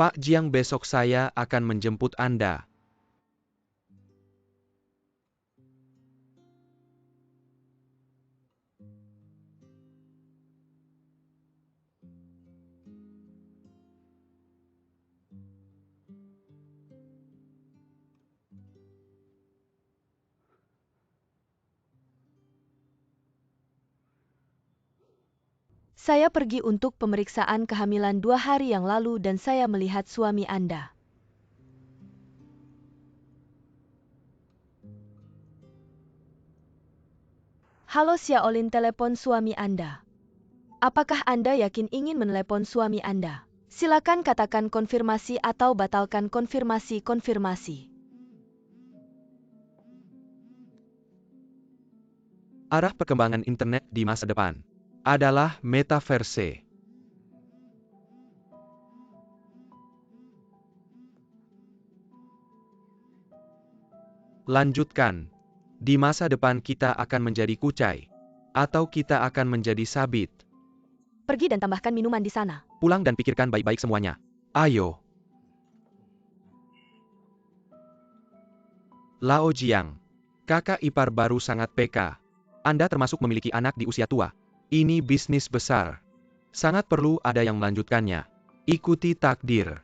Pak Jiang, besok saya akan menjemput Anda. Saya pergi untuk pemeriksaan kehamilan 2 hari yang lalu dan saya melihat suami Anda. Halo Xiaolin, telepon suami Anda. Apakah Anda yakin ingin menelepon suami Anda? Silakan katakan konfirmasi atau batalkan konfirmasi. Arah perkembangan internet di masa depan adalah metaverse. Lanjutkan. Di masa depan kita akan menjadi kucai, atau kita akan menjadi sabit. Pergi dan tambahkan minuman di sana. Pulang dan pikirkan baik-baik semuanya. Ayo. Lao Jiang, kakak ipar baru sangat peka. Anda termasuk memiliki anak di usia tua. Ini bisnis besar. Sangat perlu ada yang melanjutkannya. Ikuti takdir.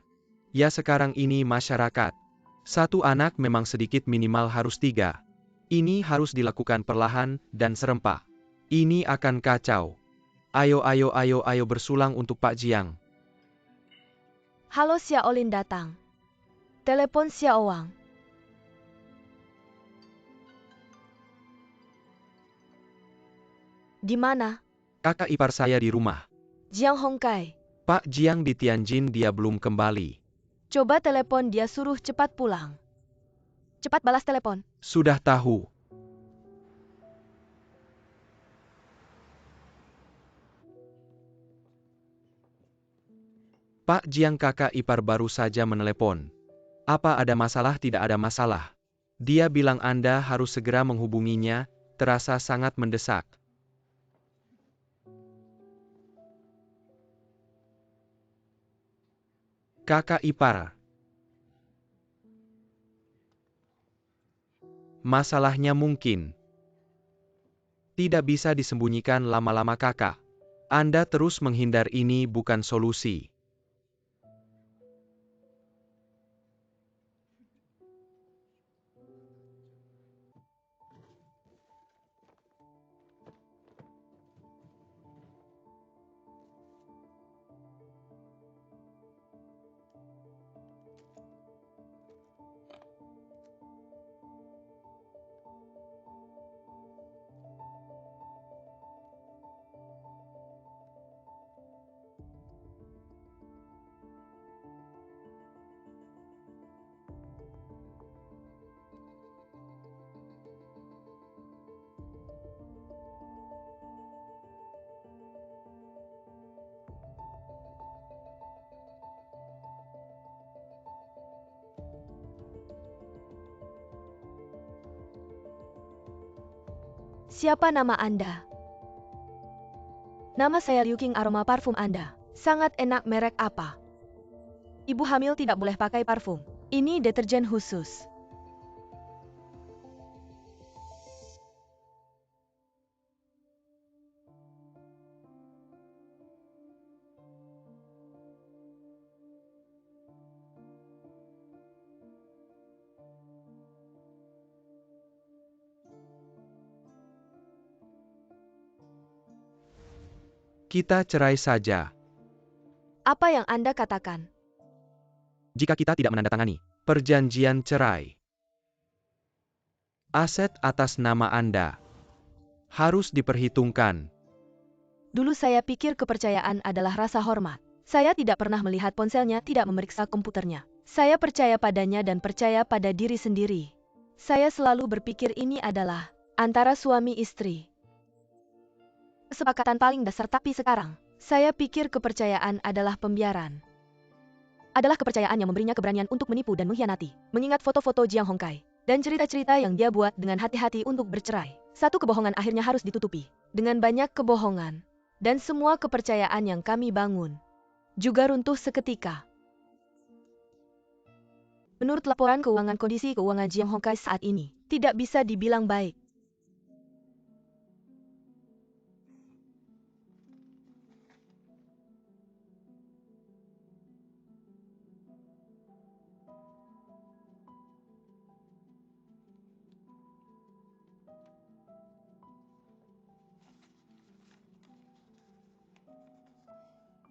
Ya, sekarang ini masyarakat. Satu anak memang sedikit, minimal harus 3. Ini harus dilakukan perlahan dan serempak. Ini akan kacau. Ayo bersulang untuk Pak Jiang. Halo, Xiaolin datang. Telepon Xiaowang. Di mana? Kakak ipar saya di rumah. Jiang Hongkai. Pak Jiang di Tianjin, dia belum kembali. Coba telepon dia, suruh cepat pulang. Cepat balas telepon. Sudah tahu. Pak Jiang, kakak ipar baru saja menelepon. Apa ada masalah? Tidak ada masalah. Dia bilang Anda harus segera menghubunginya, terasa sangat mendesak. Kakak ipar. Masalahnya mungkin tidak bisa disembunyikan lama-lama, kakak. Anda terus menghindar, ini bukan solusi. Siapa nama Anda? Nama saya Liu Qing, aroma parfum Anda. Sangat enak, merek apa? Ibu hamil tidak boleh pakai parfum. Ini deterjen khusus. Kita cerai saja. Apa yang Anda katakan? Jika kita tidak menandatangani perjanjian cerai, aset atas nama Anda harus diperhitungkan. Dulu saya pikir kepercayaan adalah rasa hormat. Saya tidak pernah melihat ponselnya, tidak memeriksa komputernya. Saya percaya padanya dan percaya pada diri sendiri. Saya selalu berpikir ini adalah antara suami istri. Kesepakatan paling dasar, tapi sekarang, saya pikir kepercayaan adalah pembiaran. Adalah kepercayaan yang memberinya keberanian untuk menipu dan mengkhianati. Mengingat foto-foto Jiang Hongkai dan cerita-cerita yang dia buat dengan hati-hati untuk bercerai. Satu kebohongan akhirnya harus ditutupi. Dengan banyak kebohongan. Dan semua kepercayaan yang kami bangun juga runtuh seketika. Menurut laporan keuangan, kondisi keuangan Jiang Hongkai saat ini tidak bisa dibilang baik.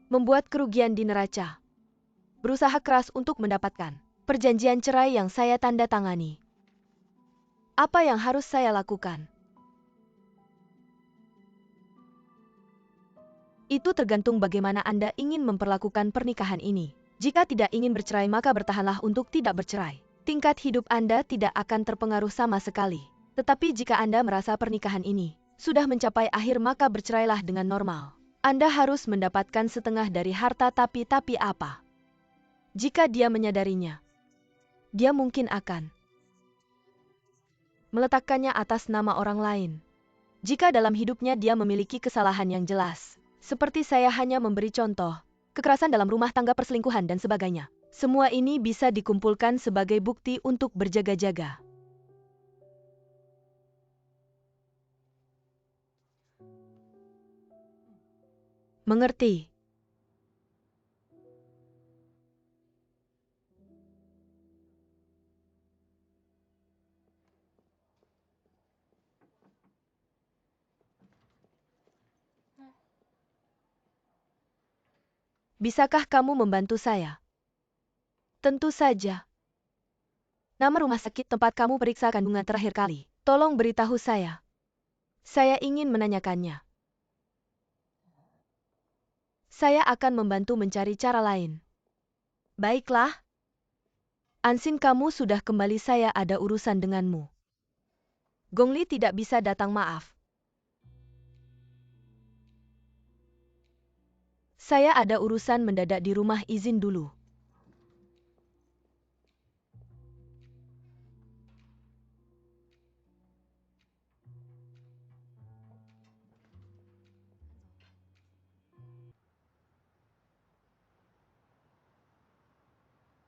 Membuat kerugian di neraca. Berusaha keras untuk mendapatkan perjanjian cerai yang saya tanda tangani. Apa yang harus saya lakukan? Itu tergantung bagaimana Anda ingin memperlakukan pernikahan ini. Jika tidak ingin bercerai, maka bertahanlah untuk tidak bercerai. Tingkat hidup Anda tidak akan terpengaruh sama sekali. Tetapi jika Anda merasa pernikahan ini sudah mencapai akhir, maka bercerailah dengan normal. Anda harus mendapatkan setengah dari harta, tapi apa? Jika dia menyadarinya, dia mungkin akan meletakkannya atas nama orang lain. Jika dalam hidupnya dia memiliki kesalahan yang jelas, seperti saya hanya memberi contoh, kekerasan dalam rumah tangga, perselingkuhan, dan sebagainya. Semua ini bisa dikumpulkan sebagai bukti untuk berjaga-jaga. Mengerti? Bisakah kamu membantu saya? Tentu saja. Nama rumah sakit tempat kamu periksa kandungan terakhir kali. Tolong beritahu saya. Saya ingin menanyakannya. Saya akan membantu mencari cara lain. Baiklah. Ansin, kamu sudah kembali, saya ada urusan denganmu. Gongli tidak bisa datang, maaf. Saya ada urusan mendadak di rumah, izin dulu.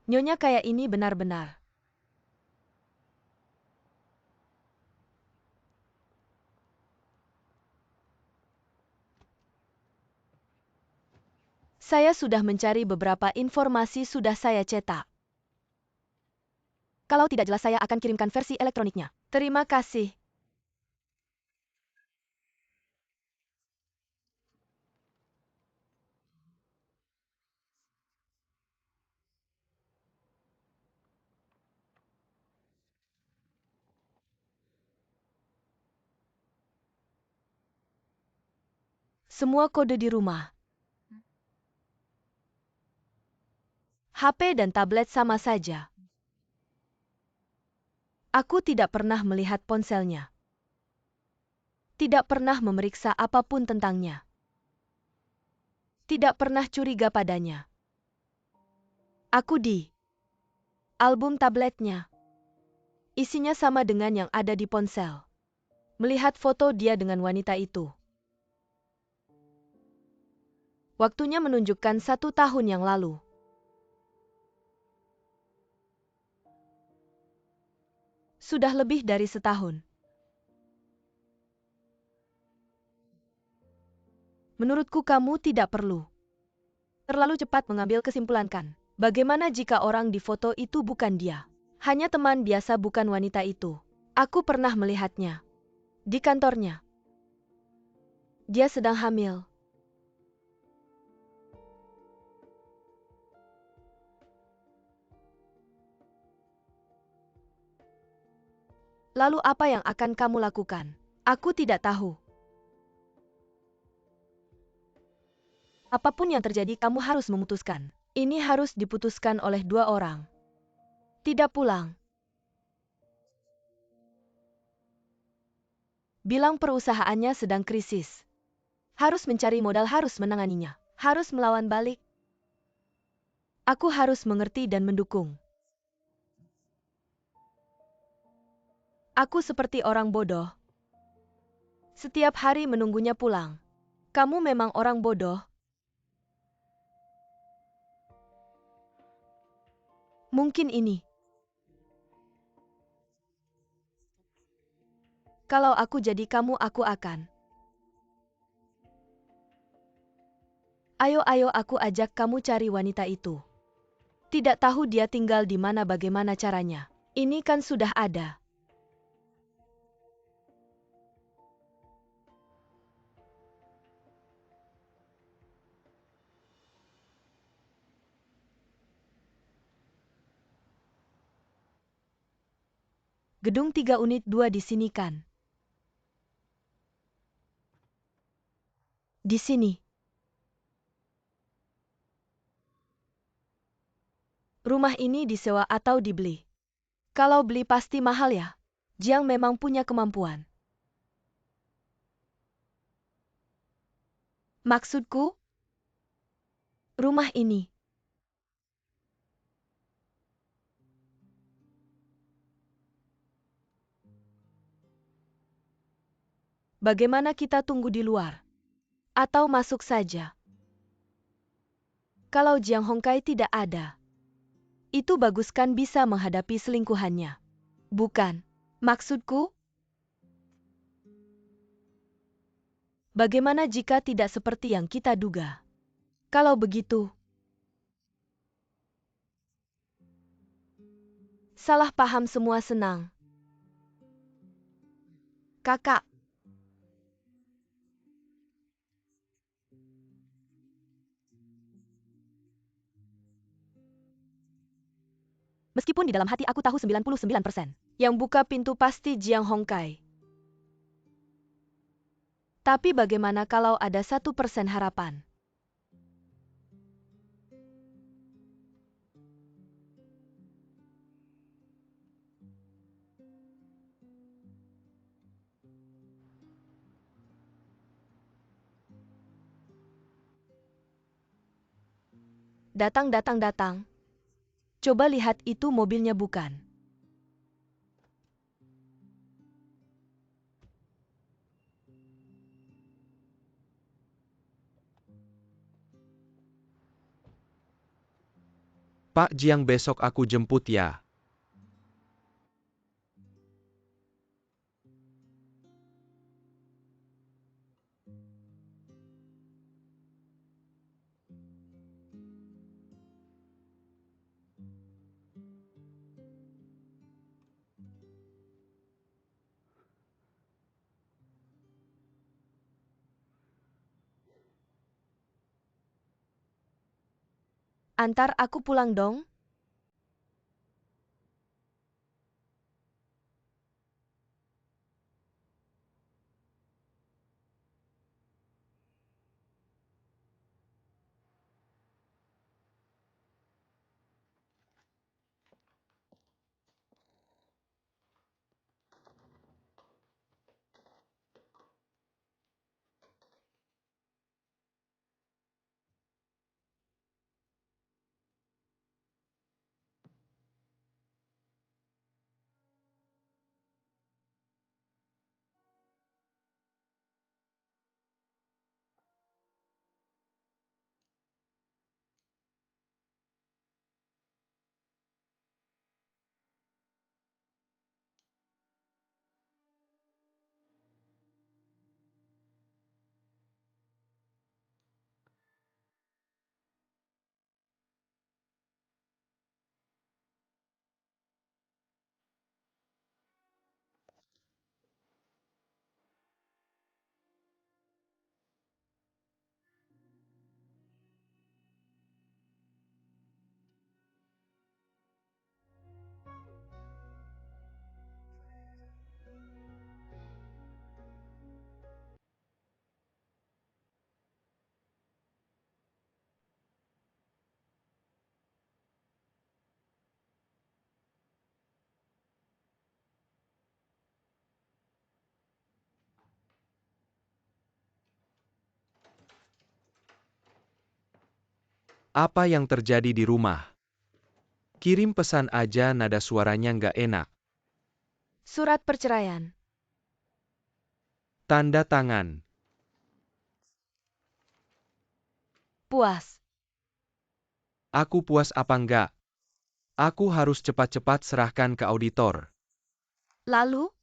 Nyonya kayak ini benar-benar. Saya sudah mencari beberapa informasi, sudah saya cetak. Kalau tidak jelas, saya akan kirimkan versi elektroniknya. Terima kasih. Semua kode di rumah. HP dan tablet sama saja. Aku tidak pernah melihat ponselnya. Tidak pernah memeriksa apapun tentangnya. Tidak pernah curiga padanya. Aku di album tabletnya. Isinya sama dengan yang ada di ponsel. Melihat foto dia dengan wanita itu. Waktunya menunjukkan 1 tahun yang lalu. Sudah lebih dari setahun. Menurutku kamu tidak perlu terlalu cepat mengambil kesimpulan, kan? Bagaimana jika orang di foto itu bukan dia? Hanya teman biasa, bukan wanita itu. Aku pernah melihatnya di kantornya. Dia sedang hamil. Lalu apa yang akan kamu lakukan? Aku tidak tahu. Apapun yang terjadi, kamu harus memutuskan. Ini harus diputuskan oleh 2 orang. Tidak pulang. Bilang perusahaannya sedang krisis. Harus mencari modal, harus menanganinya. Harus melawan balik. Aku harus mengerti dan mendukung. Aku seperti orang bodoh. Setiap hari menunggunya pulang. Kamu memang orang bodoh. Mungkin ini Kalau aku jadi kamu, aku akan. Ayo, aku ajak kamu cari wanita itu. Tidak tahu dia tinggal di mana, bagaimana caranya. Ini kan sudah ada. Gedung 3 unit 2 di sini kan? Di sini. Rumah ini disewa atau dibeli? Kalau beli pasti mahal ya. Jiang memang punya kemampuan. Maksudku, rumah ini. Bagaimana kita tunggu di luar? Atau masuk saja? Kalau Jiang Hongkai tidak ada, itu bagus kan, bisa menghadapi selingkuhannya. Bukan. Maksudku, bagaimana jika tidak seperti yang kita duga? Kalau begitu, salah paham semua. Senang. Kakak, meskipun di dalam hati aku tahu 99%, yang buka pintu pasti Jiang Hongkai. Tapi bagaimana kalau ada 1% harapan? Datang, datang, datang. Coba lihat, itu mobilnya bukan? Pak Jiang, besok aku jemput ya. Antar aku pulang dong. Apa yang terjadi di rumah? Kirim pesan aja, nada suaranya nggak enak. Surat perceraian. Tanda tangan. Puas. Aku puas apa enggak? Aku harus cepat-cepat serahkan ke auditor. Lalu,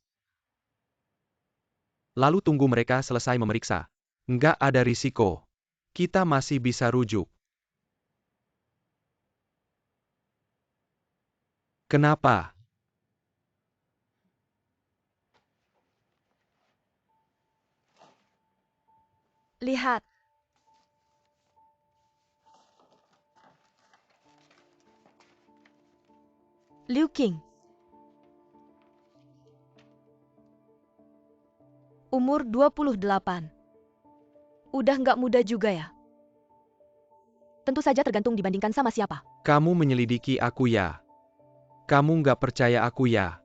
Lalu tunggu mereka selesai memeriksa. Nggak ada risiko. Kita masih bisa rujuk. Kenapa? Lihat. Liu Qing. Umur 28. Udah nggak muda juga ya? Tentu saja tergantung dibandingkan sama siapa. Kamu menyelidiki aku ya? Kamu nggak percaya aku ya?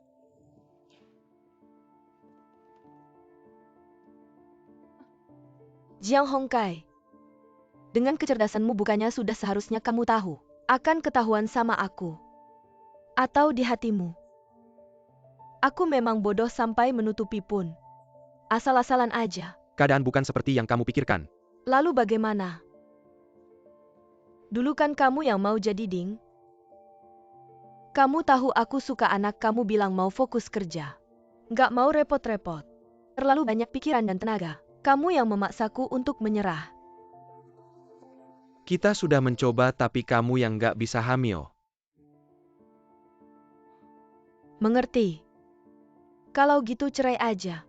Jiang Hongkai. Dengan kecerdasanmu bukannya sudah seharusnya kamu tahu. Akan ketahuan sama aku. Atau di hatimu. Aku memang bodoh sampai menutupi pun. Asal-asalan aja. Keadaan bukan seperti yang kamu pikirkan. Lalu bagaimana? Dulu kan kamu yang mau jadi Ding. Kamu tahu aku suka anak kamu bilang mau fokus kerja. Nggak mau repot-repot. Terlalu banyak pikiran dan tenaga. Kamu yang memaksaku untuk menyerah. Kita sudah mencoba tapi kamu yang nggak bisa hamil. Mengerti? Kalau gitu cerai aja.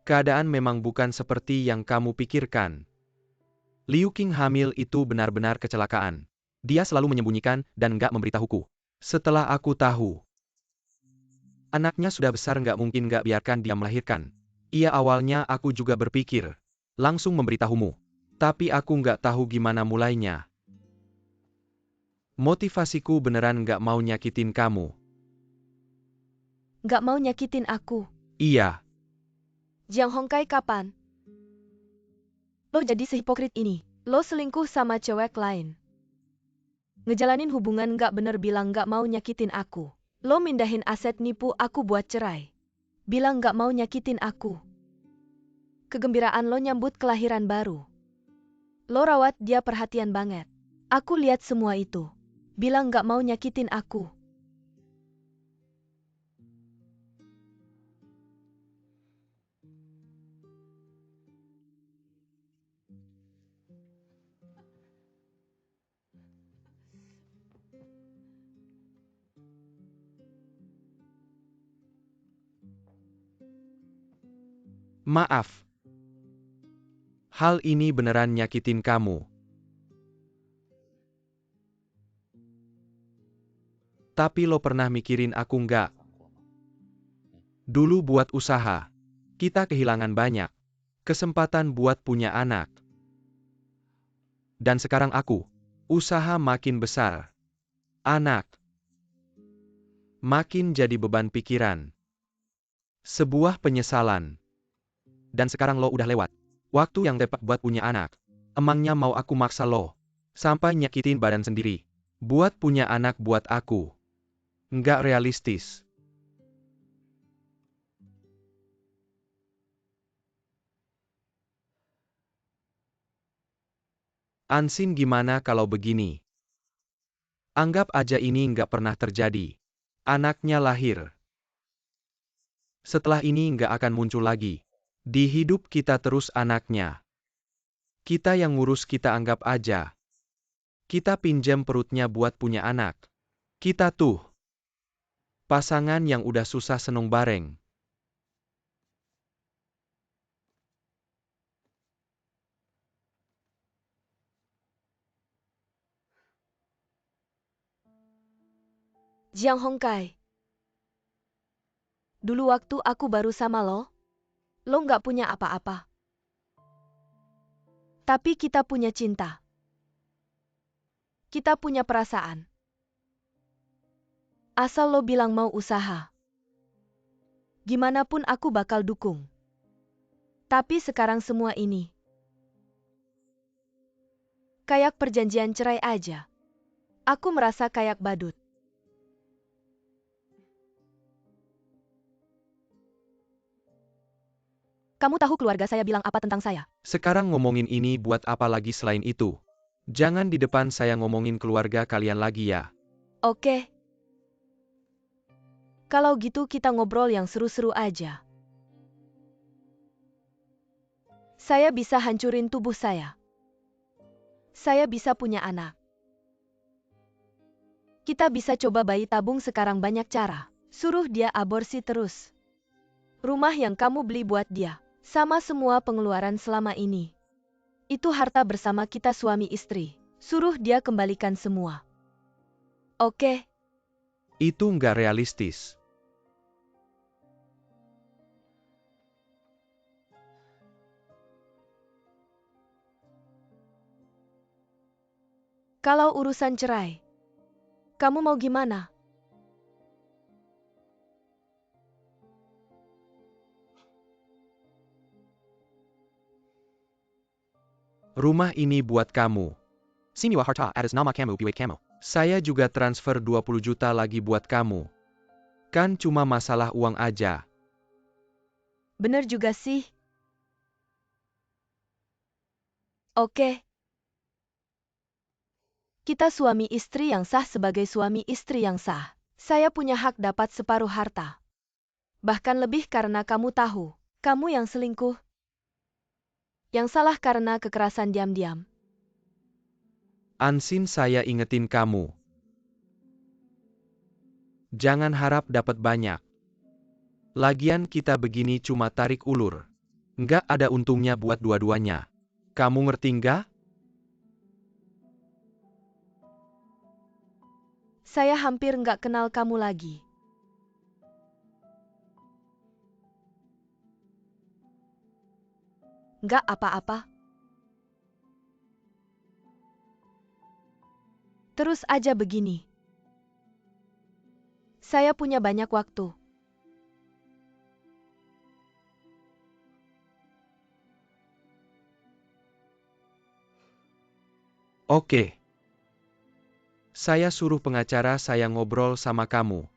Keadaan memang bukan seperti yang kamu pikirkan. Liu Qing hamil itu benar-benar kecelakaan. Dia selalu menyembunyikan dan nggak memberitahuku. Setelah aku tahu, anaknya sudah besar nggak mungkin nggak biarkan dia melahirkan. Iya awalnya aku juga berpikir, langsung memberitahumu. Tapi aku nggak tahu gimana mulainya. Motivasiku beneran nggak mau nyakitin kamu. Nggak mau nyakitin aku. Iya. Jiang Hongkai kapan? Lo jadi sehipokrit ini. Lo selingkuh sama cewek lain. Ngejalanin hubungan nggak bener bilang nggak mau nyakitin aku. Lo mindahin aset nipu aku buat cerai. Bilang nggak mau nyakitin aku. Kegembiraan lo nyambut kelahiran baru. Lo rawat dia perhatian banget. Aku lihat semua itu. Bilang nggak mau nyakitin aku. Maaf. Hal ini beneran nyakitin kamu. Tapi lo pernah mikirin aku nggak? Dulu buat usaha. Kita kehilangan banyak. Kesempatan buat punya anak. Dan sekarang aku. Usaha makin besar. Anak. Makin jadi beban pikiran. Sebuah penyesalan. Dan sekarang lo udah lewat. Waktu yang tepat buat punya anak. Emangnya mau aku maksa lo? Sampai nyakitin badan sendiri. Buat punya anak buat aku. Nggak realistis. Ansin gimana kalau begini? Anggap aja ini nggak pernah terjadi. Anaknya lahir. Setelah ini nggak akan muncul lagi. Di hidup kita terus anaknya. Kita yang ngurus kita anggap aja. Kita pinjam perutnya buat punya anak. Kita tuh. Pasangan yang udah susah seneng bareng. Jiang Hongkai. Dulu waktu aku baru sama lo nggak punya apa-apa. Tapi kita punya cinta. Kita punya perasaan. Asal lo bilang mau usaha. Gimana pun aku bakal dukung. Tapi sekarang semua ini. Kayak perjanjian cerai aja. Aku merasa kayak badut. Kamu tahu keluarga saya bilang apa tentang saya? Sekarang ngomongin ini buat apa lagi selain itu? Jangan di depan saya ngomongin keluarga kalian lagi ya. Oke. Kalau gitu kita ngobrol yang seru-seru aja. Saya bisa hancurin tubuh saya. Saya bisa punya anak. Kita bisa coba bayi tabung sekarang banyak cara. Suruh dia aborsi terus. Rumah yang kamu beli buat dia. Sama semua pengeluaran selama ini. Itu harta bersama kita suami istri. Suruh dia kembalikan semua. Oke. Itu nggak realistis. Kalau urusan cerai, kamu mau gimana? Rumah ini buat kamu. Siniwa harta atas nama kamu buat kamu. Saya juga transfer 20 juta lagi buat kamu. Kan cuma masalah uang aja. Bener juga sih. Oke. Kita suami istri yang sah sebagai suami istri yang sah. Saya punya hak dapat separuh harta. Bahkan lebih karena kamu tahu, kamu yang selingkuh. Yang salah karena kekerasan diam-diam. Ansin saya ingetin kamu. Jangan harap dapat banyak. Lagian kita begini cuma tarik ulur. Nggak ada untungnya buat dua-duanya. Kamu ngerti nggak? Saya hampir nggak kenal kamu lagi. Nggak apa-apa. Terus aja begini. Saya punya banyak waktu. Oke. Saya suruh pengacara saya ngobrol sama kamu.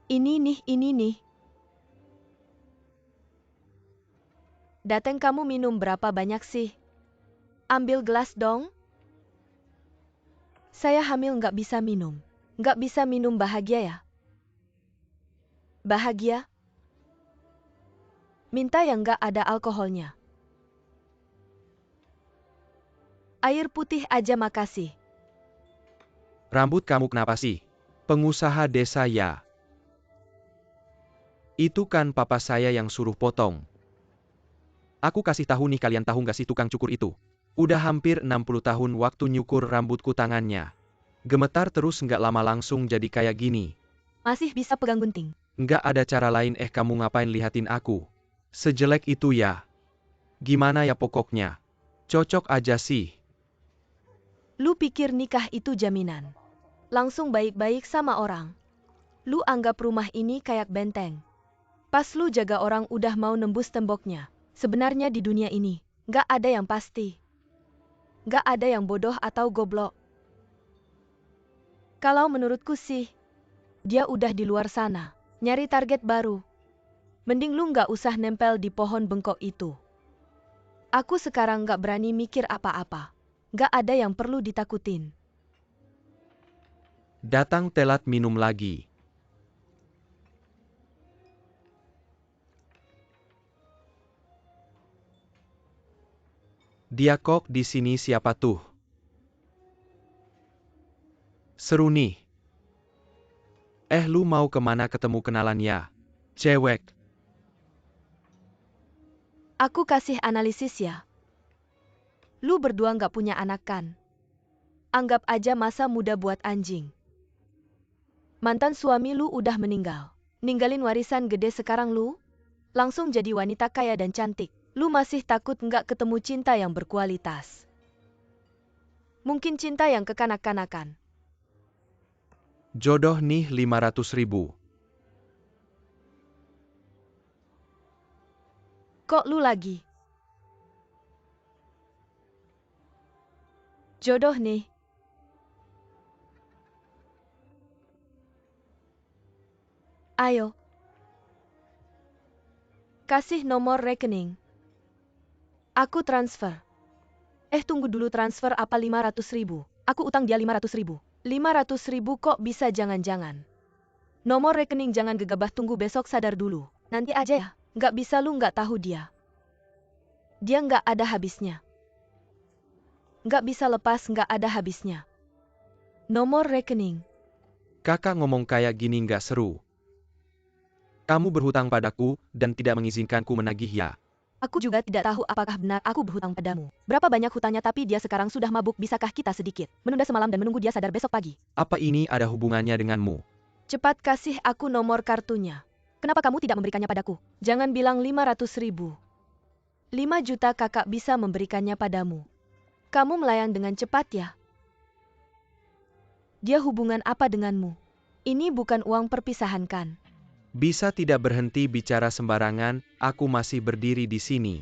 Ini nih. Dateng kamu minum berapa banyak sih? Ambil gelas dong. Saya hamil nggak bisa minum. Nggak bisa minum bahagia ya? Bahagia? Minta yang nggak ada alkoholnya. Air putih aja makasih. Rambut kamu kenapa sih? Pengusaha desa ya. Itu kan papa saya yang suruh potong. Aku kasih tahu nih kalian tahu nggak sih tukang cukur itu? Udah hampir 60 tahun waktu nyukur rambutku tangannya. Gemetar terus nggak lama langsung jadi kayak gini. Masih bisa pegang gunting. Nggak ada cara lain kamu ngapain lihatin aku? Sejelek itu ya. Gimana ya pokoknya? Cocok aja sih. Lu pikir nikah itu jaminan? Langsung baik-baik sama orang. Lu anggap rumah ini kayak benteng. Pas lu jaga orang udah mau nembus temboknya. Sebenarnya di dunia ini, gak ada yang pasti. Gak ada yang bodoh atau goblok. Kalau menurutku sih, dia udah di luar sana, nyari target baru. Mending lu gak usah nempel di pohon bengkok itu. Aku sekarang gak berani mikir apa-apa. Gak ada yang perlu ditakutin. Datang telat minum lagi. Dia kok di sini siapa tuh? Seru nih. Lu mau kemana ketemu kenalan ya? Cewek. Aku kasih analisis ya. Lu berdua gak punya anak kan? Anggap aja masa muda buat anjing. Mantan suami lu udah meninggal. Ninggalin warisan gede sekarang lu. Langsung jadi wanita kaya dan cantik. Lu masih takut nggak ketemu cinta yang berkualitas. Mungkin cinta yang kekanak-kanakan. Jodoh nih 500.000. Kok lu lagi? Jodoh nih. Ayo. Kasih nomor rekening. Aku transfer. Tunggu dulu, transfer apa 500.000? Aku utang dia 500.000. 500.000 kok bisa jangan-jangan? Nomor rekening jangan gegabah, tunggu besok sadar dulu. Nanti aja ya. Nggak bisa, lu nggak tahu dia. Dia nggak ada habisnya. Nggak bisa lepas, nggak ada habisnya. Nomor rekening. Kakak ngomong kayak gini nggak seru. Kamu berhutang padaku, dan tidak mengizinkanku menagih ya. Aku juga tidak tahu apakah benar aku berhutang padamu. Berapa banyak hutangnya, tapi dia sekarang sudah mabuk. Bisakah kita sedikit menunda semalam dan menunggu dia sadar besok pagi? Apa ini ada hubungannya denganmu? Cepat kasih aku nomor kartunya. Kenapa kamu tidak memberikannya padaku? Jangan bilang 500.000. 5 juta kakak bisa memberikannya padamu. Kamu melayang dengan cepat ya. Dia hubungan apa denganmu? Ini bukan uang perpisahan kan? Bisa tidak berhenti bicara sembarangan, aku masih berdiri di sini.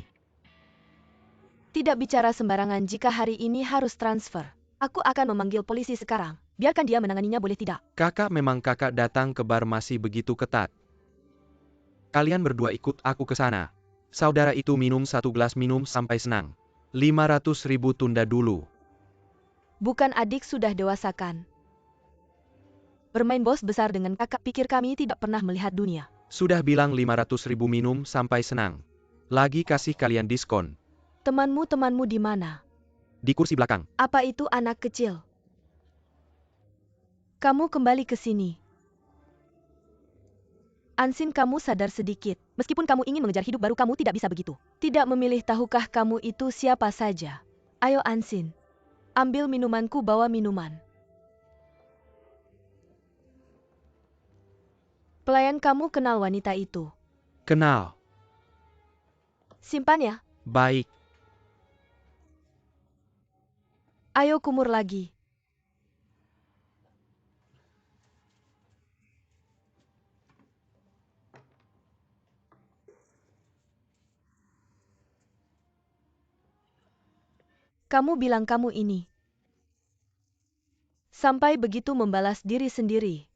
Tidak bicara sembarangan, jika hari ini harus transfer. Aku akan memanggil polisi sekarang. Biarkan dia menanganinya, boleh tidak? Kakak memang kakak datang ke bar masih begitu ketat. Kalian berdua ikut aku ke sana. Saudara itu minum 1 gelas, minum sampai senang. 500.000 tunda dulu. Bukan adik sudah dewasa kan? Bermain bos besar dengan kakak, pikir kami tidak pernah melihat dunia. Sudah bilang 500.000 minum sampai senang. Lagi kasih kalian diskon. Temanmu di mana? Di kursi belakang. Apa itu anak kecil? Kamu kembali ke sini. Ansin, kamu sadar sedikit. Meskipun kamu ingin mengejar hidup baru, kamu tidak bisa begitu. Tidak memilih, tahukah kamu itu siapa saja? Ayo Ansin. Ambil minumanku, bawa minuman. Pelayan kamu kenal wanita itu? Kenal. Simpan ya. Baik. Ayo kumur lagi. Kamu bilang kamu ini. Sampai begitu membalas diri sendiri.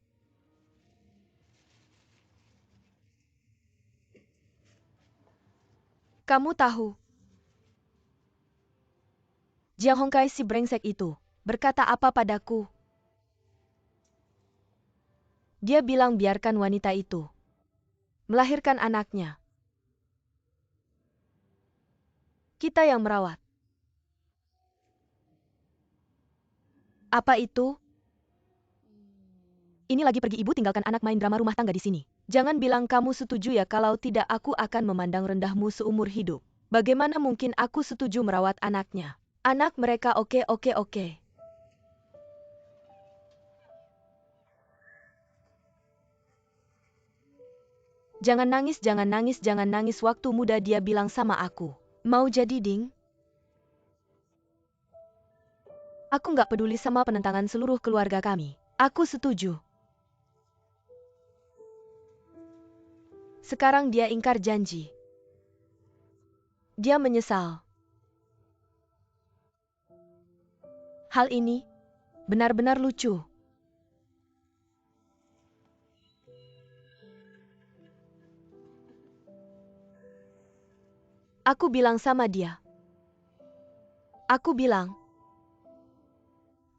Kamu tahu, Jiang Hongkai si brengsek itu berkata apa padaku? Dia bilang biarkan wanita itu melahirkan anaknya. Kita yang merawat. Apa itu? Ini lagi pergi ibu, tinggalkan anak main drama rumah tangga di sini. Jangan bilang kamu setuju ya, kalau tidak aku akan memandang rendahmu seumur hidup. Bagaimana mungkin aku setuju merawat anaknya? Anak mereka oke. Jangan nangis, waktu muda dia bilang sama aku. Mau jadi ding? Aku nggak peduli sama penentangan seluruh keluarga kami. Aku setuju. Sekarang dia ingkar janji. Dia menyesal. Hal ini benar-benar lucu. Aku bilang sama dia. Aku bilang,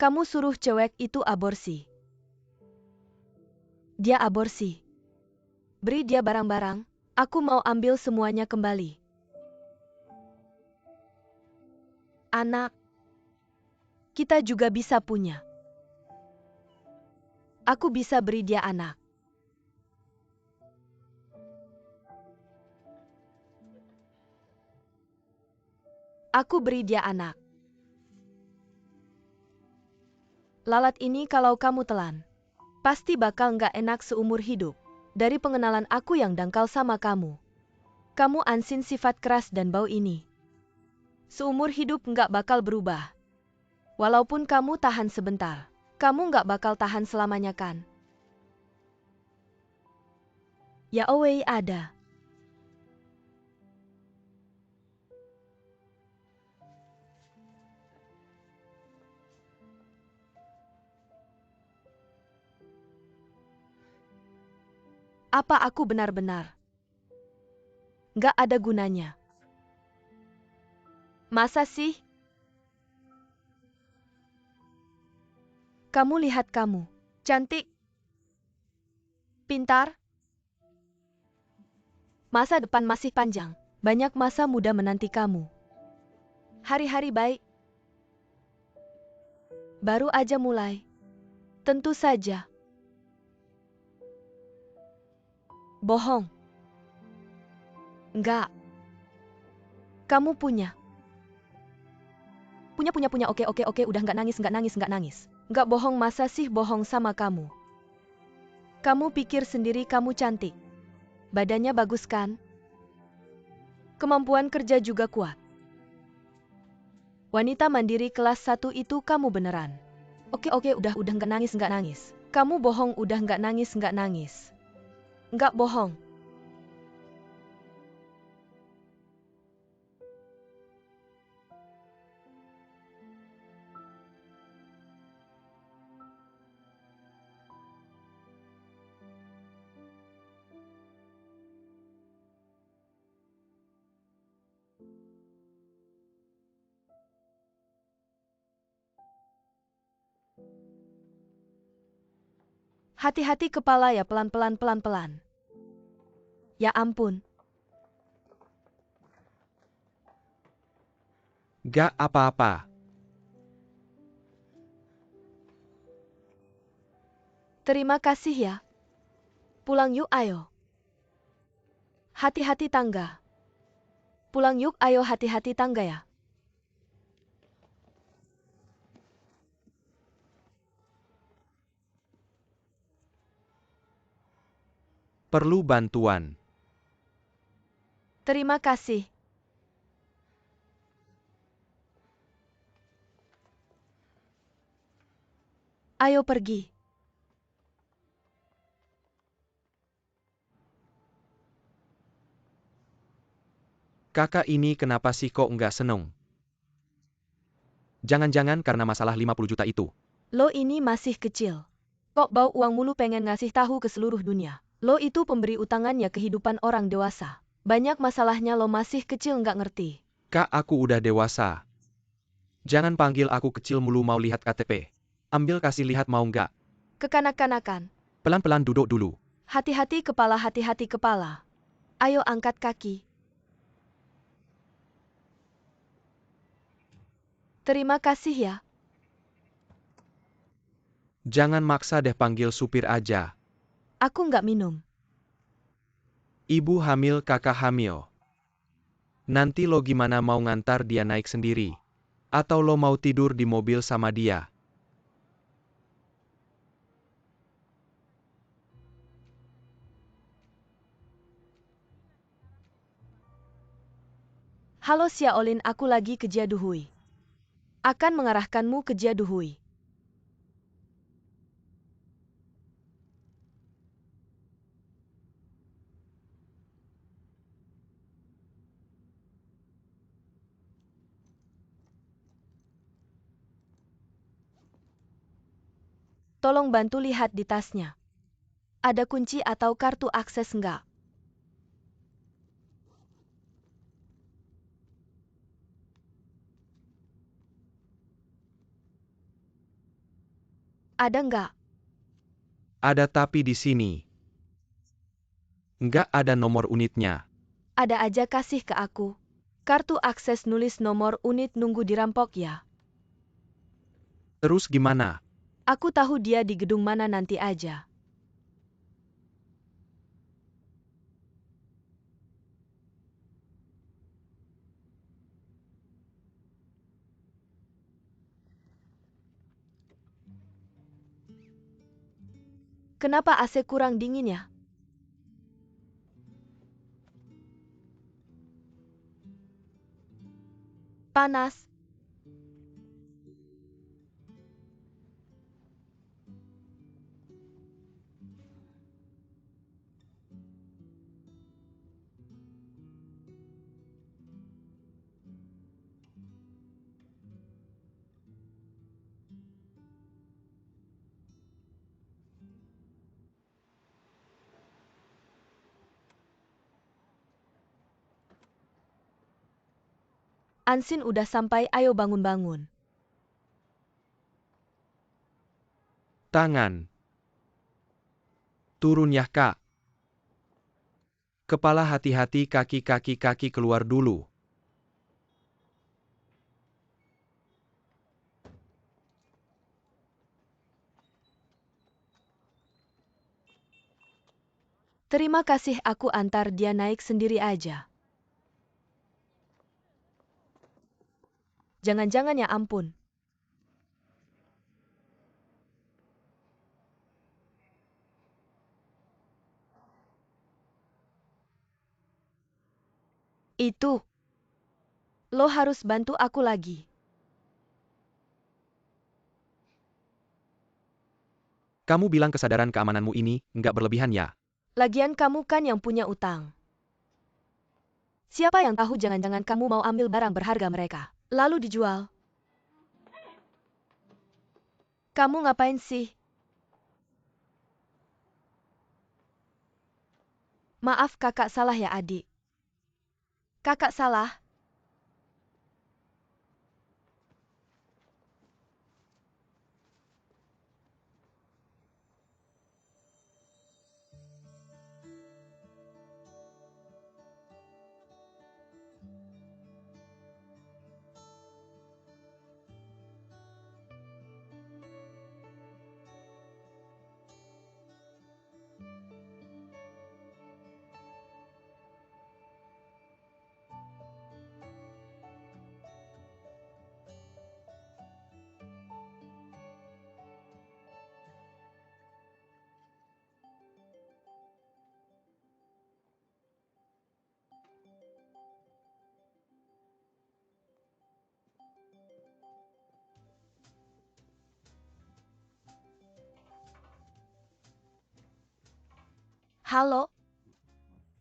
kamu suruh cewek itu aborsi. Dia aborsi. Beri dia barang-barang, aku mau ambil semuanya kembali. Anak. Kita juga bisa punya. Aku bisa beri dia anak. Aku beri dia anak. Lalat ini kalau kamu telan, pasti bakal nggak enak seumur hidup. Dari pengenalan aku yang dangkal sama kamu. Kamu ansin sifat keras dan bau ini. Seumur hidup nggak bakal berubah. Walaupun kamu tahan sebentar, kamu nggak bakal tahan selamanya kan? Ya Owei ada. Apa aku benar-benar nggak ada gunanya? Masa sih? Kamu lihat kamu, cantik, pintar, masa depan masih panjang, banyak masa muda menanti kamu. Hari-hari baik baru aja mulai. Tentu saja. Bohong. Enggak. Kamu punya. Punya. Oke, udah nggak nangis. Nggak bohong, masa sih bohong sama kamu? Kamu pikir sendiri kamu cantik. Badannya bagus kan? Kemampuan kerja juga kuat. Wanita mandiri kelas 1 itu kamu beneran. Oke, udah nggak nangis. Kamu bohong, udah nggak nangis. Nggak bohong. Hati-hati kepala ya, pelan-pelan. Ya ampun. Gak apa-apa. Terima kasih ya. Pulang yuk ayo. Hati-hati tangga. Pulang yuk ayo, hati-hati tangga ya. Perlu bantuan. Terima kasih. Ayo pergi. Kakak ini kenapa sih kok nggak seneng? Jangan-jangan karena masalah 50 juta itu. Lo ini masih kecil. Kok bau uang mulu, pengen ngasih tahu ke seluruh dunia. Lo itu pemberi utangannya kehidupan orang dewasa. Banyak masalahnya, lo masih kecil nggak ngerti. Kak, aku udah dewasa. Jangan panggil aku kecil mulu, mau lihat KTP. Ambil kasih lihat mau nggak? Kekanak-kanakan. Pelan-pelan duduk dulu. Hati-hati kepala. Ayo angkat kaki. Terima kasih ya. Jangan maksa deh, panggil supir aja. Aku nggak minum. Ibu hamil, kakak hamil. Nanti lo gimana, mau ngantar dia naik sendiri? Atau lo mau tidur di mobil sama dia? Halo Xiaolin, aku lagi ke Jiaduhui. Akan mengarahkanmu ke Jiaduhui. Tolong bantu lihat di tasnya. Ada kunci atau kartu akses enggak? Ada enggak? Ada tapi di sini. Nggak ada nomor unitnya. Ada aja kasih ke aku. Kartu akses nulis nomor unit nunggu dirampok ya. Terus gimana? Aku tahu dia di gedung mana nanti aja. Kenapa AC kurang dingin ya? Panas. Ansin udah sampai, ayo bangun-bangun. Tangan. Turun ya, Kak. Kepala hati-hati, kaki keluar dulu. Terima kasih, aku antar dia naik sendiri aja. Jangan-jangan ya ampun. Itu. Lo harus bantu aku lagi. Kamu bilang kesadaran keamananmu ini nggak berlebihan ya? Lagian kamu kan yang punya utang. Siapa yang tahu jangan-jangan kamu mau ambil barang berharga mereka, lalu dijual. Kamu ngapain sih? Maaf kakak salah ya adik. Kakak salah. Halo?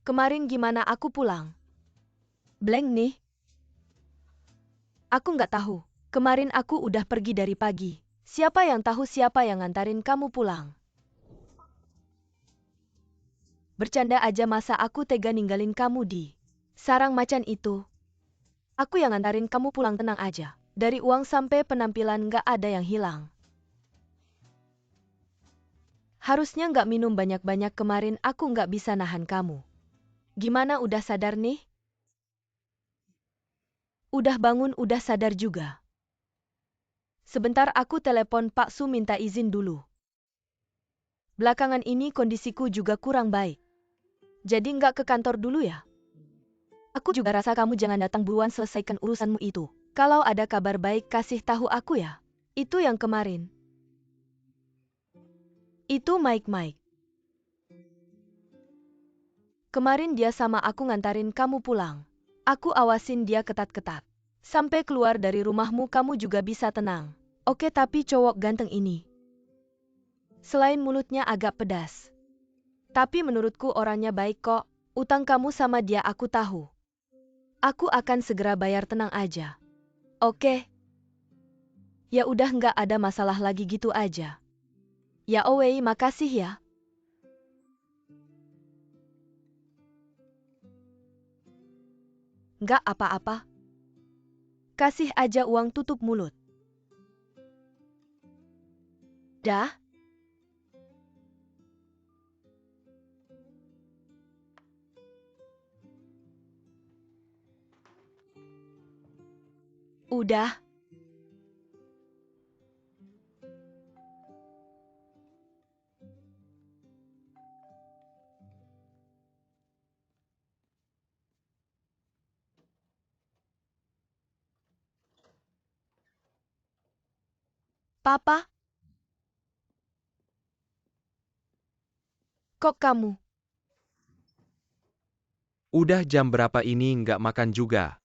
Kemarin gimana aku pulang? Blank nih. Aku nggak tahu. Kemarin aku udah pergi dari pagi. Siapa yang tahu siapa yang ngantarin kamu pulang? Bercanda aja, masa aku tega ninggalin kamu di sarang macan itu. Aku yang ngantarin kamu pulang, tenang aja. Dari uang sampai penampilan nggak ada yang hilang. Harusnya nggak minum banyak-banyak kemarin, aku nggak bisa nahan kamu. Gimana, udah sadar nih? Udah bangun, udah sadar juga. Sebentar aku telepon Pak Su minta izin dulu. Belakangan ini kondisiku juga kurang baik. Jadi nggak ke kantor dulu ya? Aku juga rasa kamu jangan datang buruan, selesaikan urusanmu itu. Kalau ada kabar baik kasih tahu aku ya. Itu yang kemarin. Itu Mike. Kemarin dia sama aku ngantarin kamu pulang. Aku awasin dia ketat-ketat. Sampai keluar dari rumahmu kamu juga bisa tenang. Oke, tapi cowok ganteng ini. Selain mulutnya agak pedas. Tapi menurutku orangnya baik kok. Utang kamu sama dia aku tahu. Aku akan segera bayar, tenang aja. Oke. Ya udah, nggak ada masalah lagi gitu aja. Ya Owei, makasih ya. Nggak apa-apa. Kasih aja uang, tutup mulut. Dah? Udah. Papa, kok kamu? Udah jam berapa ini nggak makan juga?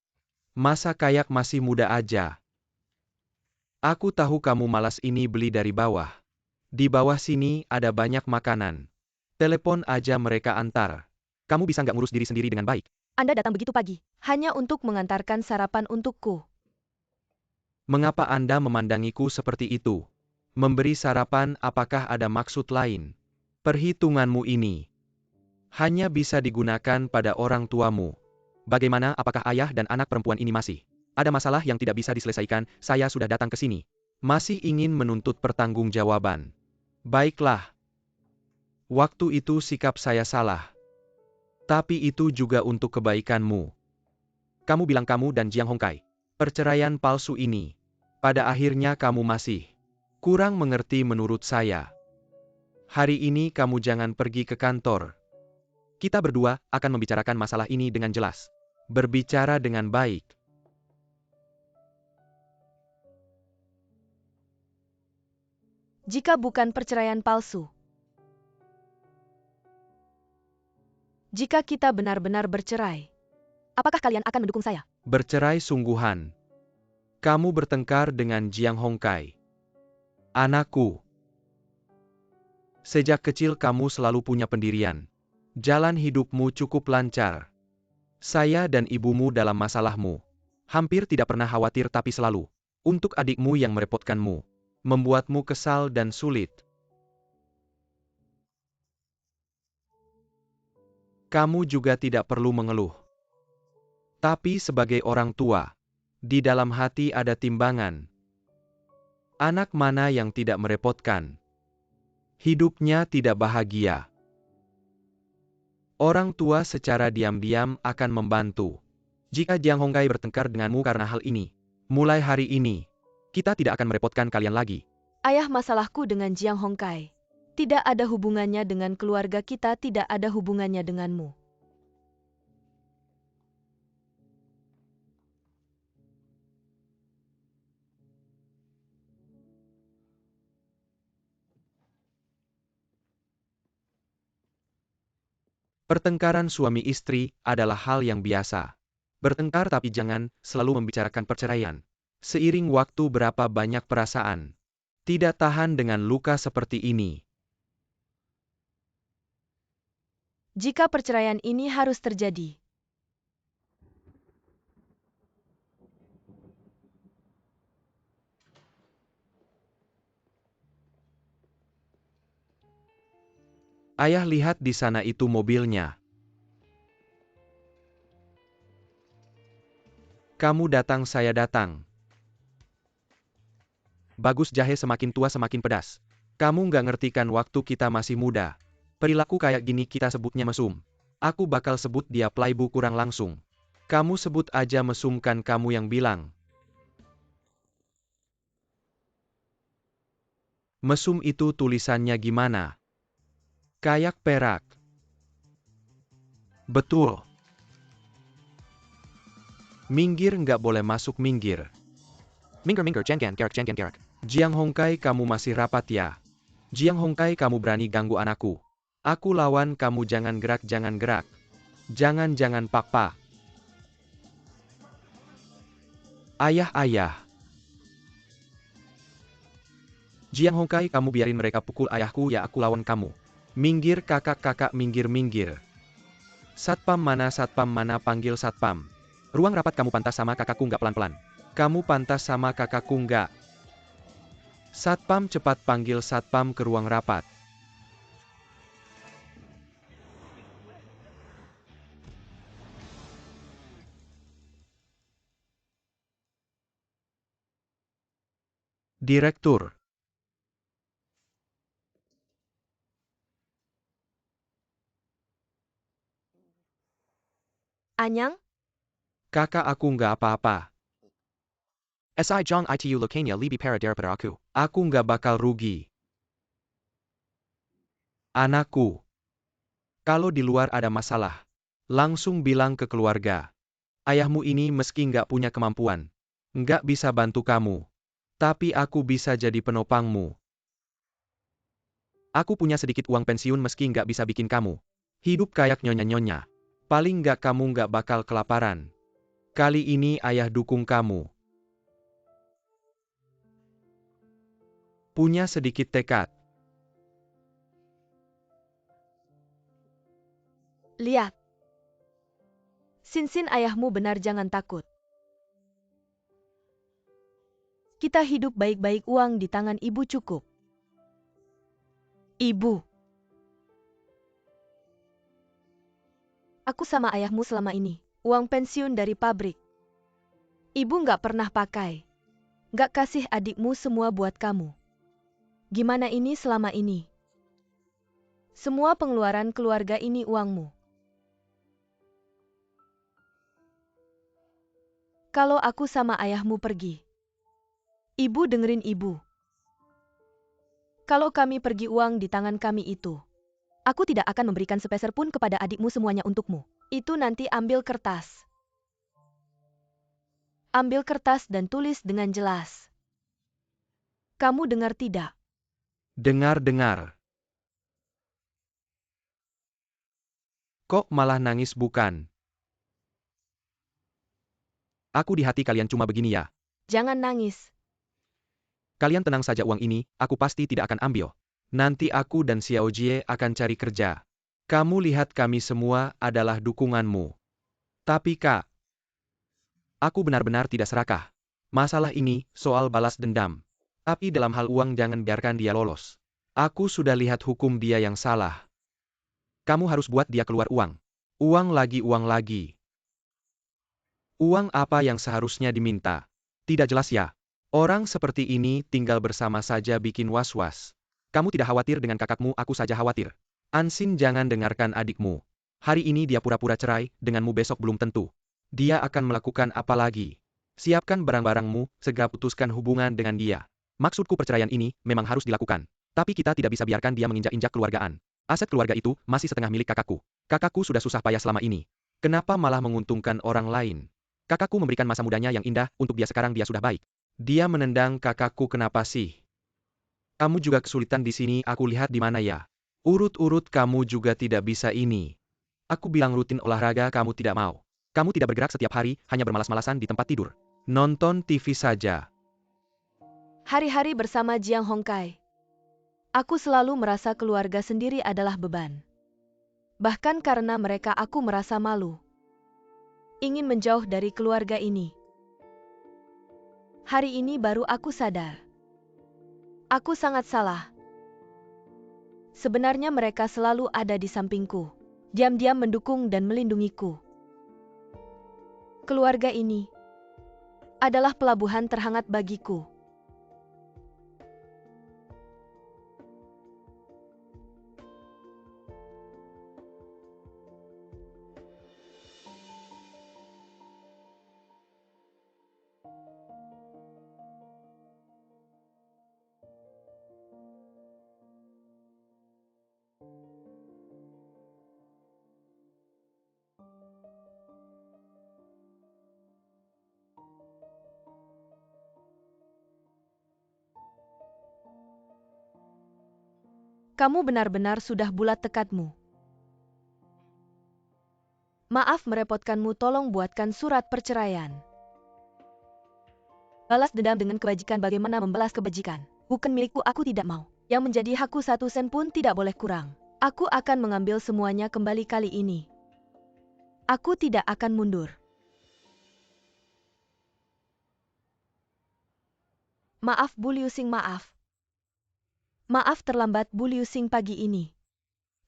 Masa kayak masih muda aja? Aku tahu kamu malas ini beli dari bawah. Di bawah sini ada banyak makanan. Telepon aja mereka antar. Kamu bisa nggak ngurus diri sendiri dengan baik? Anda datang begitu pagi, hanya untuk mengantarkan sarapan untukku. Mengapa Anda memandangiku seperti itu? Memberi sarapan, apakah ada maksud lain? Perhitunganmu ini hanya bisa digunakan pada orang tuamu. Bagaimana, apakah ayah dan anak perempuan ini masih ada masalah yang tidak bisa diselesaikan? Saya sudah datang ke sini. Masih ingin menuntut pertanggungjawaban. Baiklah. Waktu itu sikap saya salah. Tapi itu juga untuk kebaikanmu. Kamu bilang kamu dan Jiang Hongkai. Perceraian palsu ini. Pada akhirnya kamu masih kurang mengerti menurut saya. Hari ini kamu jangan pergi ke kantor. Kita berdua akan membicarakan masalah ini dengan jelas. Berbicara dengan baik. Jika bukan perceraian palsu. Jika kita benar-benar bercerai, apakah kalian akan mendukung saya? Bercerai sungguhan. Kamu bertengkar dengan Jiang Hongkai. Anakku. Sejak kecil kamu selalu punya pendirian. Jalan hidupmu cukup lancar. Saya dan ibumu dalam masalahmu. Hampir tidak pernah khawatir, tapi selalu untuk adikmu yang merepotkanmu. Membuatmu kesal dan sulit. Kamu juga tidak perlu mengeluh. Tapi sebagai orang tua, di dalam hati ada timbangan. Anak mana yang tidak merepotkan? Hidupnya tidak bahagia. Orang tua secara diam-diam akan membantu. Jika Jiang Hongkai bertengkar denganmu karena hal ini, mulai hari ini, kita tidak akan merepotkan kalian lagi. Ayah, masalahku dengan Jiang Hongkai. Tidak ada hubungannya dengan keluarga kita, tidak ada hubungannya denganmu. Pertengkaran suami istri adalah hal yang biasa. Bertengkar, tapi jangan selalu membicarakan perceraian. Seiring waktu, berapa banyak perasaan tidak tahan dengan luka seperti ini. Jika perceraian ini harus terjadi, Ayah, lihat di sana, itu mobilnya. Kamu datang, saya datang. Bagus, jahe semakin tua semakin pedas. Kamu nggak ngerti kan, waktu kita masih muda. Perilaku kayak gini kita sebutnya mesum. Aku bakal sebut dia playboy kurang langsung. Kamu sebut aja mesum, kan kamu yang bilang. Mesum itu tulisannya gimana? Kayak perak. Betul. Minggir, nggak boleh masuk, minggir. Minggir, jengken kerak. Jiang Hongkai, kamu masih rapat ya? Jiang Hongkai, kamu berani ganggu anakku. Aku lawan kamu, jangan gerak, jangan gerak. Jangan, papa. Ayah. Jiang Hongkai, kamu biarin mereka pukul ayahku ya, aku lawan kamu. Minggir kakak, minggir. Satpam mana, panggil satpam. Ruang rapat, kamu pantas sama kakakku nggak, pelan-pelan. Kamu pantas sama kakakku nggak? Satpam, cepat panggil satpam ke ruang rapat. Direktur. Anyang? Kakak, aku nggak apa-apa. Si Jong itu leukemia lebih parah daripada aku. Aku nggak bakal rugi. Anakku. Kalau di luar ada masalah, langsung bilang ke keluarga. Ayahmu ini meski nggak punya kemampuan, nggak bisa bantu kamu. Tapi aku bisa jadi penopangmu. Aku punya sedikit uang pensiun meski nggak bisa bikin kamu hidup kayak nyonya-nyonya. Paling nggak kamu nggak bakal kelaparan. Kali ini ayah dukung kamu. Punya sedikit tekad. Lihat. Sinsin, ayahmu benar, jangan takut. Kita hidup baik-baik, uang di tangan ibu cukup. Ibu. Aku sama ayahmu selama ini, uang pensiun dari pabrik. Ibu nggak pernah pakai. Nggak kasih adikmu, semua buat kamu. Gimana ini selama ini? Semua pengeluaran keluarga ini uangmu. Kalau aku sama ayahmu pergi, ibu dengerin ibu. Kalau kami pergi, uang di tangan kami itu, aku tidak akan memberikan sepeser pun kepada adikmu, semuanya untukmu. Itu nanti ambil kertas. Ambil kertas dan tulis dengan jelas. Kamu dengar tidak? Dengar. Kok malah nangis, bukan? Aku di hati kalian cuma begini ya. Jangan nangis. Kalian tenang saja, uang ini aku pasti tidak akan ambil. Nanti aku dan Xiao Jie akan cari kerja. Kamu lihat, kami semua adalah dukunganmu. Tapi Kak, aku benar-benar tidak serakah. Masalah ini soal balas dendam. Tapi dalam hal uang jangan biarkan dia lolos. Aku sudah lihat hukum dia yang salah. Kamu harus buat dia keluar uang. Uang lagi. Uang apa yang seharusnya diminta? Tidak jelas ya? Orang seperti ini tinggal bersama saja bikin was-was. Kamu tidak khawatir dengan kakakmu, aku saja khawatir. Ansin, jangan dengarkan adikmu. Hari ini dia pura-pura cerai, denganmu besok belum tentu. Dia akan melakukan apa lagi? Siapkan barang-barangmu, segera putuskan hubungan dengan dia. Maksudku, perceraian ini memang harus dilakukan. Tapi kita tidak bisa biarkan dia menginjak-injak keluargaan. Aset keluarga itu masih setengah milik kakakku. Kakakku sudah susah payah selama ini. Kenapa malah menguntungkan orang lain? Kakakku memberikan masa mudanya yang indah untuk dia, sekarang dia sudah baik. Dia menendang kakakku, kenapa sih? Kamu juga kesulitan di sini, aku lihat di mana ya? Urut-urut, kamu juga tidak bisa ini. Aku bilang rutin olahraga, kamu tidak mau. Kamu tidak bergerak setiap hari, hanya bermalas-malasan di tempat tidur. Nonton TV saja. Hari-hari bersama Jiang Hongkai, aku selalu merasa keluarga sendiri adalah beban. Bahkan karena mereka aku merasa malu. Ingin menjauh dari keluarga ini. Hari ini baru aku sadar. Aku sangat salah. Sebenarnya mereka selalu ada di sampingku. Diam-diam mendukung dan melindungiku. Keluarga ini adalah pelabuhan terhangat bagiku. Kamu benar-benar sudah bulat tekadmu. Maaf merepotkanmu, tolong buatkan surat perceraian. Balas dendam dengan kebajikan. Bagaimana membalas kebajikan? Bukan milikku, aku tidak mau. Yang menjadi hakku 1 sen pun tidak boleh kurang. Aku akan mengambil semuanya kembali kali ini. Aku tidak akan mundur. Maaf Bu Liu Xing, maaf. Maaf terlambat Bu Liu Xing pagi ini.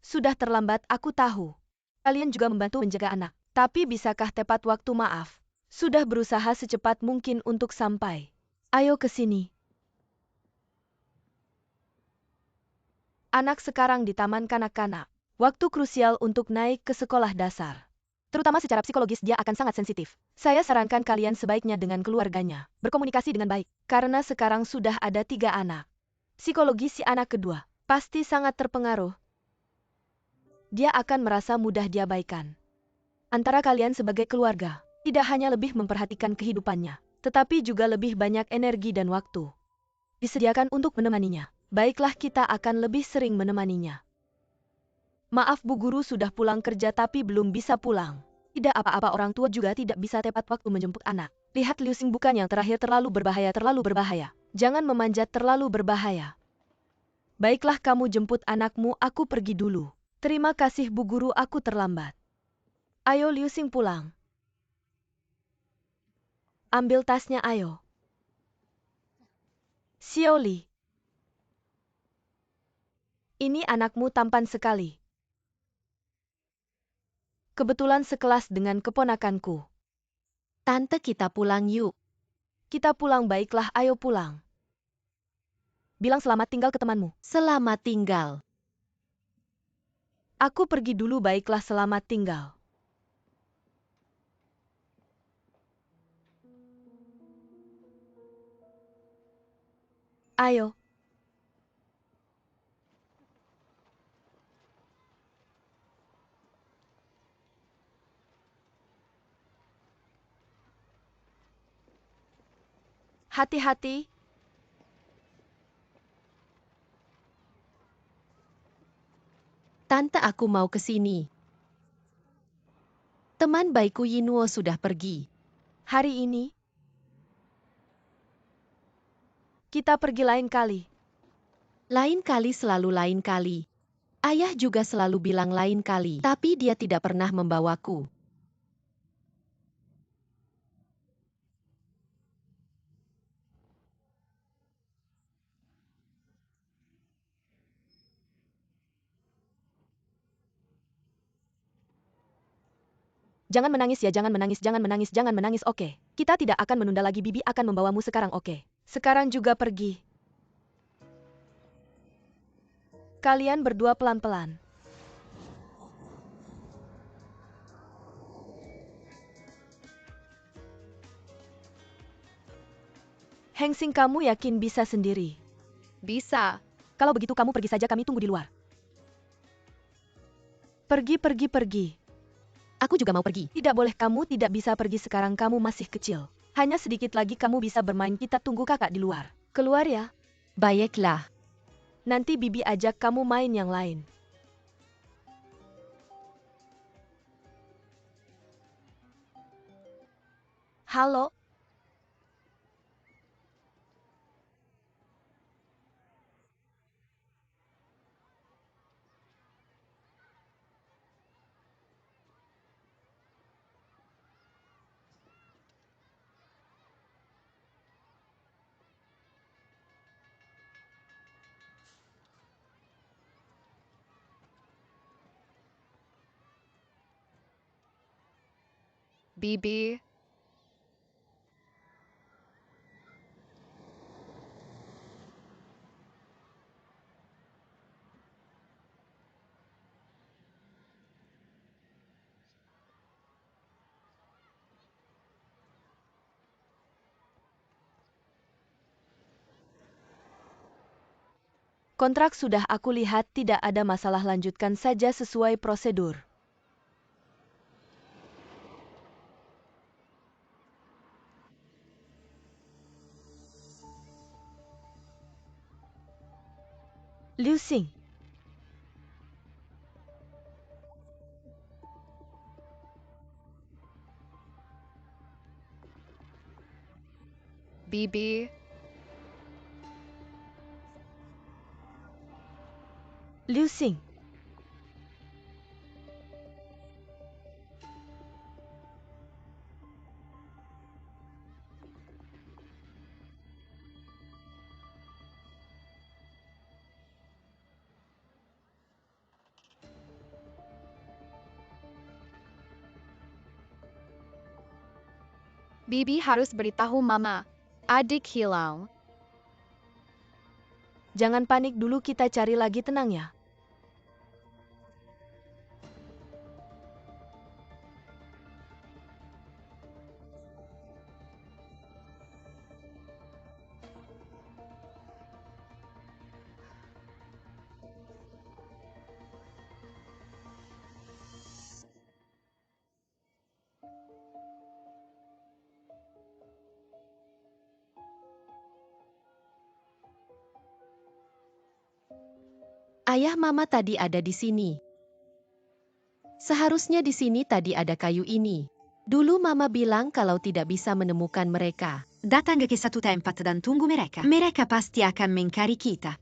Sudah terlambat, aku tahu. Kalian juga membantu menjaga anak. Tapi bisakah tepat waktu? Maaf. Sudah berusaha secepat mungkin untuk sampai. Ayo ke sini. Anak sekarang di taman kanak-kanak. Waktu krusial untuk naik ke sekolah dasar. Terutama secara psikologis dia akan sangat sensitif. Saya sarankan kalian sebaiknya dengan keluarganya. Berkomunikasi dengan baik. Karena sekarang sudah ada 3 anak. Psikologi si anak kedua pasti sangat terpengaruh. Dia akan merasa mudah diabaikan. Antara kalian sebagai keluarga, tidak hanya lebih memperhatikan kehidupannya, tetapi juga lebih banyak energi dan waktu disediakan untuk menemaninya. Baiklah, kita akan lebih sering menemaninya. Maaf Bu Guru sudah pulang kerja tapi belum bisa pulang. Tidak apa-apa, orang tua juga tidak bisa tepat waktu menjemput anak. Lihat Liu Xing, bukan yang terakhir, terlalu berbahaya, terlalu berbahaya. Jangan memanjat, terlalu berbahaya. Baiklah, kamu jemput anakmu, aku pergi dulu. Terima kasih Bu Guru, aku terlambat. Ayo Liu Xing pulang. Ambil tasnya, ayo. Xiaoli. Ini anakmu tampan sekali. Kebetulan sekelas dengan keponakanku. Tante, kita pulang yuk. Kita pulang, baiklah, ayo pulang. Bilang selamat tinggal ke temanmu. Selamat tinggal. Aku pergi dulu, baiklah, selamat tinggal. Ayo. Hati-hati. Tante, aku mau ke sini. Teman baikku Yinuo sudah pergi. Hari ini kita pergi lain kali. Lain kali selalu lain kali. Ayah juga selalu bilang lain kali, tapi dia tidak pernah membawaku. Jangan menangis ya, jangan menangis, jangan menangis, jangan menangis, oke. Kita tidak akan menunda lagi, Bibi akan membawamu sekarang, oke. Sekarang juga pergi. Kalian berdua pelan-pelan. Hengsing, kamu yakin bisa sendiri? Bisa. Kalau begitu kamu pergi saja, kami tunggu di luar. Pergi, pergi, pergi. Aku juga mau pergi. Tidak boleh, kamu tidak bisa pergi sekarang, kamu masih kecil. Hanya sedikit lagi kamu bisa bermain, kita tunggu kakak di luar. Keluar ya. Baiklah. Nanti Bibi ajak kamu main yang lain. Halo? Bibi. Kontrak sudah aku lihat, tidak ada masalah, lanjutkan saja sesuai prosedur. Liu Xing. Bibi, Liu Xing. Bibi harus beritahu Mama. Adik hilang. Jangan panik dulu, kita cari lagi, tenang ya. Ayah Mama tadi ada di sini. Seharusnya di sini tadi ada kayu ini. Dulu Mama bilang kalau tidak bisa menemukan mereka. Datang ke satu tempat dan tunggu mereka. Mereka pasti akan mencari kita.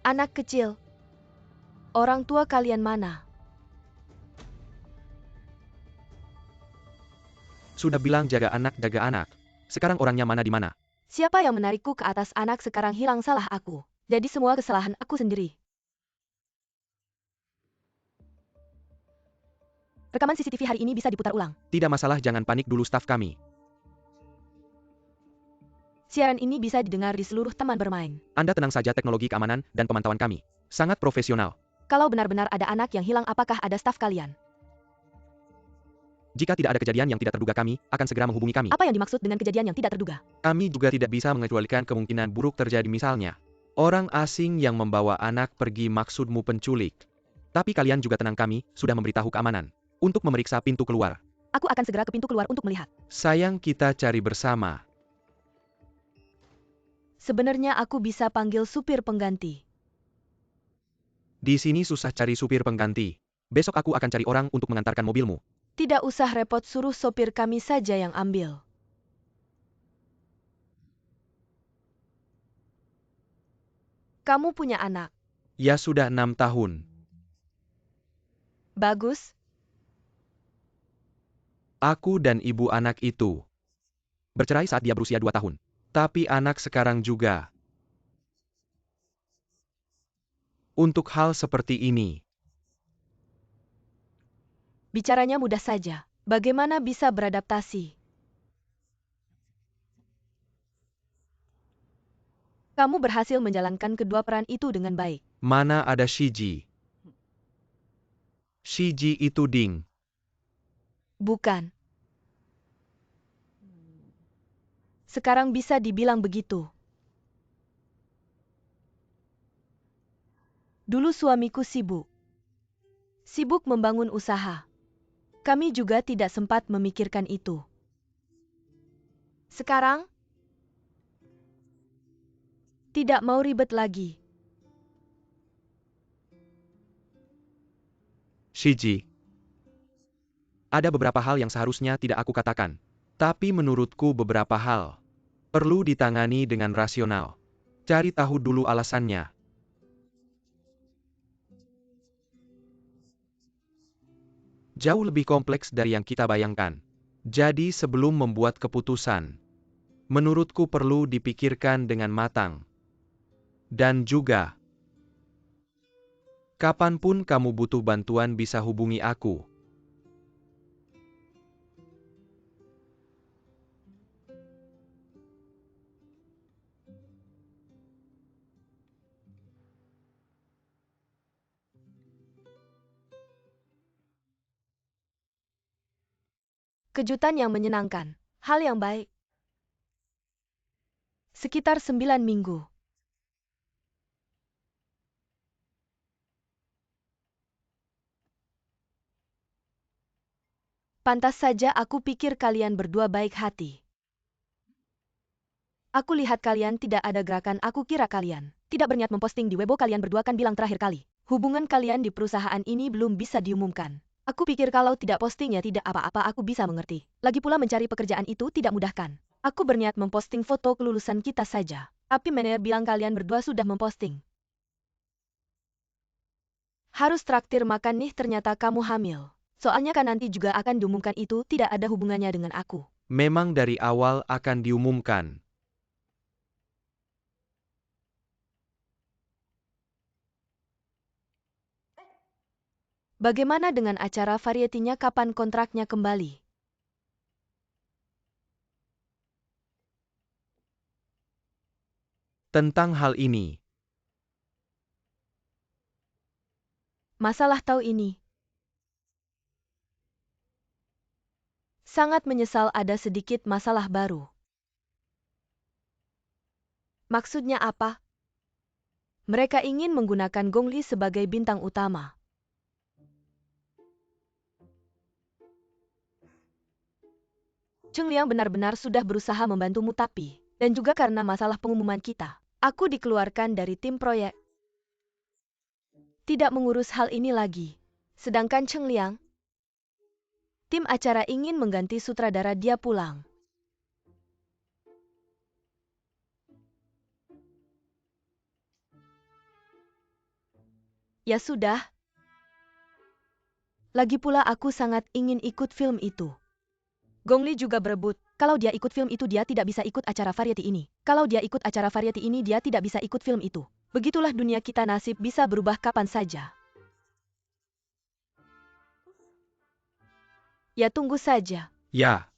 Anak kecil. Orang tua kalian mana? Sudah bilang jaga anak, jaga anak. Sekarang orangnya mana di mana? Siapa yang menarikku ke atas? Anak sekarang hilang, salah aku. Jadi semua kesalahan aku sendiri. Rekaman CCTV hari ini bisa diputar ulang. Tidak masalah, jangan panik dulu staf kami. Siaran ini bisa didengar di seluruh taman bermain. Anda tenang saja, teknologi keamanan dan pemantauan kami sangat profesional. Kalau benar-benar ada anak yang hilang, apakah ada staf kalian? Jika tidak ada kejadian yang tidak terduga, kami akan segera menghubungi kami. Apa yang dimaksud dengan kejadian yang tidak terduga? Kami juga tidak bisa mengecualikan kemungkinan buruk terjadi, misalnya orang asing yang membawa anak pergi, maksudmu penculik. Tapi kalian juga tenang, kami sudah memberitahu keamanan untuk memeriksa pintu keluar. Aku akan segera ke pintu keluar untuk melihat. Sayang, kita cari bersama. Sebenarnya aku bisa panggil supir pengganti. Di sini susah cari supir pengganti. Besok aku akan cari orang untuk mengantarkan mobilmu. Tidak usah repot, suruh sopir kami saja yang ambil. Kamu punya anak. Ya sudah 6 tahun. Bagus. Aku dan ibu anak itu bercerai saat dia berusia 2 tahun. Tapi anak sekarang juga. Untuk hal seperti ini, Bicaranya mudah saja. Bagaimana bisa beradaptasi? Kamu berhasil menjalankan kedua peran itu dengan baik. mana ada Shiji? Shiji itu Ding. Bukan. Sekarang bisa dibilang begitu. Dulu suamiku sibuk. Sibuk membangun usaha. Kami juga tidak sempat memikirkan itu. Sekarang, tidak mau ribet lagi. Shiji. Ada beberapa hal yang seharusnya tidak aku katakan. Tapi menurutku beberapa hal perlu ditangani dengan rasional. Cari tahu dulu alasannya. Jauh lebih kompleks dari yang kita bayangkan. Jadi sebelum membuat keputusan, menurutku perlu dipikirkan dengan matang. Dan juga, kapanpun kamu butuh bantuan bisa hubungi aku. Kejutan yang menyenangkan. Hal yang baik. Sekitar 9 minggu. Pantas saja aku pikir kalian berdua baik hati. Aku lihat kalian tidak ada gerakan, aku kira kalian tidak berniat memposting di Weibo, kalian berdua kan bilang terakhir kali. Hubungan kalian di perusahaan ini belum bisa diumumkan. Aku pikir kalau tidak postingnya tidak apa-apa, aku bisa mengerti. Lagi pula mencari pekerjaan itu tidak mudah kan. Aku berniat memposting foto kelulusan kita saja. Tapi manajer bilang kalian berdua sudah memposting. Harus traktir makan nih, ternyata kamu hamil. Soalnya kan nanti juga akan diumumkan, itu tidak ada hubungannya dengan aku. Memang dari awal akan diumumkan. Bagaimana dengan acara varietinya, kapan kontraknya kembali? Tentang hal ini, Masalah tahu ini. Sangat menyesal ada sedikit masalah baru. Maksudnya apa? Mereka ingin menggunakan Gong Li sebagai bintang utama. Cheng Liang benar-benar sudah berusaha membantumu, tapi, dan juga karena masalah pengumuman kita, aku dikeluarkan dari tim proyek. Tidak mengurus hal ini lagi. Sedangkan Cheng Liang, tim acara ingin mengganti sutradara dia pulang. Ya sudah. Lagi pula aku sangat ingin ikut film itu. Gong Li juga berebut. Kalau dia ikut film itu dia tidak bisa ikut acara variety ini. Kalau dia ikut acara variety ini dia tidak bisa ikut film itu. Begitulah dunia kita, nasib bisa berubah kapan saja. Ya tunggu saja. ya,